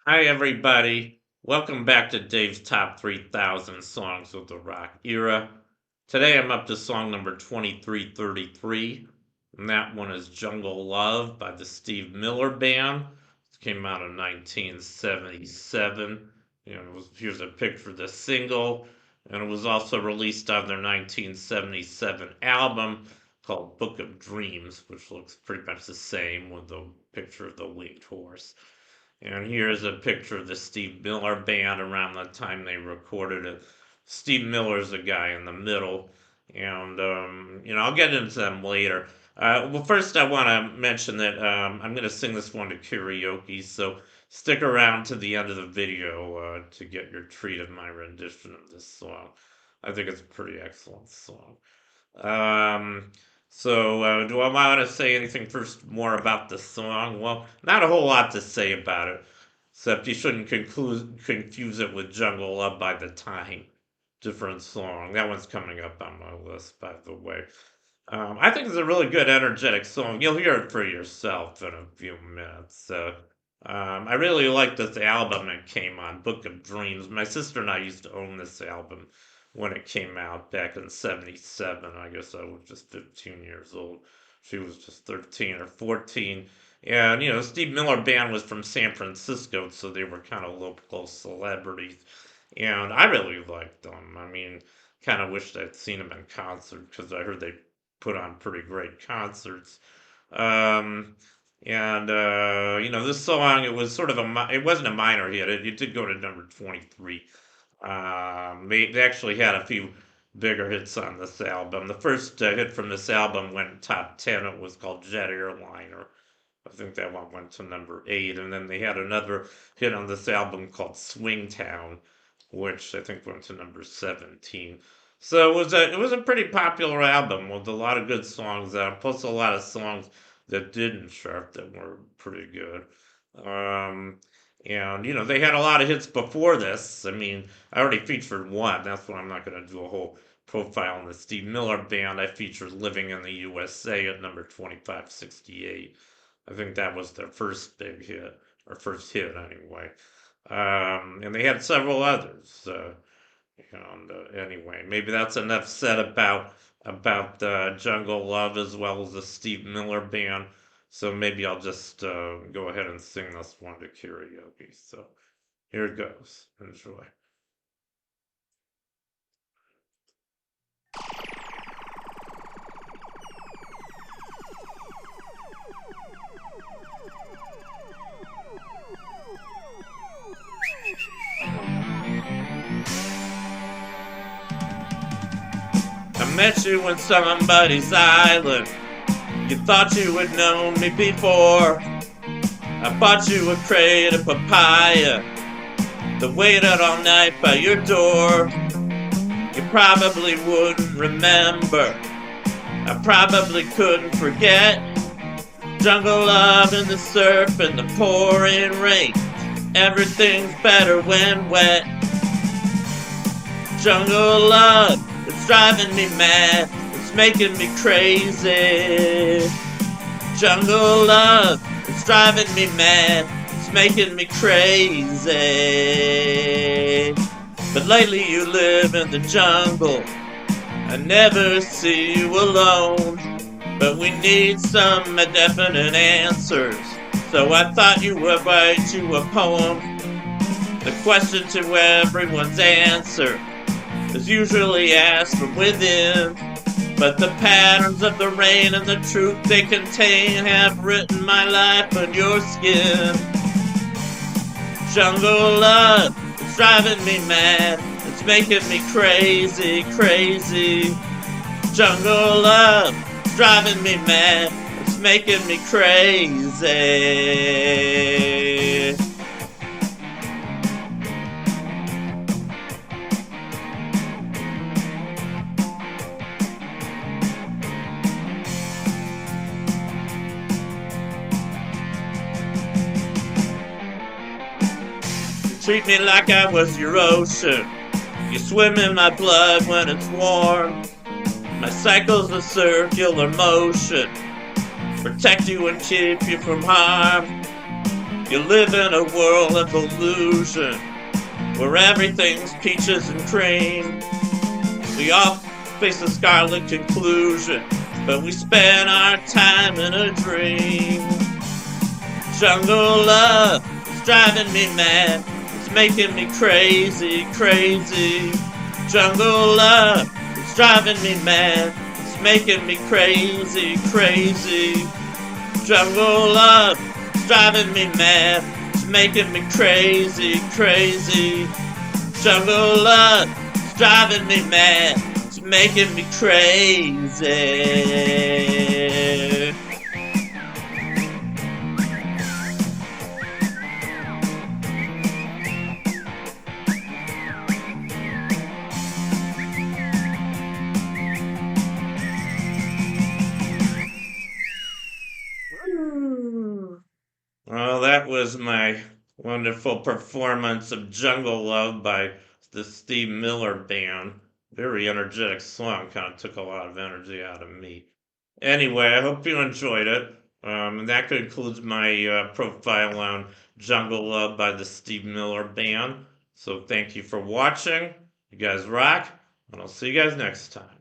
Hi, everybody. Welcome back to Dave's Top 3000 Songs of the Rock Era. Today I'm up to song number 2333, and that one is Jungle Love by the Steve Miller Band. It came out in 1977. Here's a picture of the single, and it was also released on their 1977 album called Book of Dreams, which looks pretty much the same with the picture of the winged horse. And here's a picture of the Steve Miller Band around the time they recorded it. Steve Miller's the guy in the middle, and I'll get into them later. Well, first I want to mention that I'm going to sing this one to karaoke, so stick around to the end of the video to get your treat of my rendition of this song. I think it's a pretty excellent song. Um, do I want to say anything first more about the song? Well, not a whole lot to say about it, except you shouldn't confuse it with Jungle Love by the Time. Different song. That one's coming up on my list, by the way. I think it's a really good, energetic song. You'll hear it for yourself in a few minutes. I really like this album it came on, Book of Dreams. My sister and I used to own this album when it came out back in '77. I guess I was just 15 years old. She was just 13 or 14. And, Steve Miller Band was from San Francisco, so they were kind of local celebrities. And I really liked them. I mean, kind of wished I'd seen them in concert because I heard they put on pretty great concerts. Um, this song, it was sort of it wasn't a minor hit. It did go to number 23. They actually had a few bigger hits on this album. The first hit from this album went top 10. It was called Jet Airliner. I think that one went to number 8. And then they had another hit on this album called Swingtown, which I think went to number 17. So it was a pretty popular album with a lot of good songs on it, plus a lot of songs that didn't chart that were pretty good. Um, they had a lot of hits before this. I mean, I already featured one. That's why I'm not going to do a whole profile on the Steve Miller Band. I featured Living in the USA at number 2568. I think that was their first big hit, or first hit anyway. And they had several others. Anyway, maybe that's enough said about Jungle Love as well as the Steve Miller Band. So maybe I'll just go ahead and sing this one to karaoke. So here it goes. Enjoy. I met you on somebody's island. You thought you had known me before. I bought you a crate of papaya that waited all night by your door. You probably wouldn't remember. I probably couldn't forget. Jungle love in the surf and the pouring rain. Everything's better when wet. Jungle love, it's driving me mad. It's making me crazy. Jungle love, it's driving me mad. It's making me crazy. But lately you live in the jungle. I never see you alone. But we need some definite answers. So I thought you would write you a poem. The question to everyone's answer is usually asked from within. But the patterns of the rain and the truth they contain have written my life on your skin. Jungle love, it's driving me mad. It's making me crazy, crazy. Jungle love, it's driving me mad. It's making me crazy. Treat me like I was your ocean. You swim in my blood when it's warm. My cycle's a circular motion. Protect you and keep you from harm. You live in a world of illusion where everything's peaches and cream. We all face a scarlet conclusion, but we spend our time in a dream. Jungle love is driving me mad. It's making me crazy, crazy. Jungle love is driving me mad. It's making me crazy, crazy. Jungle love is driving me mad. It's making me crazy, crazy. Jungle love is driving me mad. It's making me crazy. Well, that was my wonderful performance of Jungle Love by the Steve Miller Band. Very energetic song, kind of took a lot of energy out of me. Anyway, I hope you enjoyed it. And that concludes my profile on Jungle Love by the Steve Miller Band. So thank you for watching. You guys rock, and I'll see you guys next time.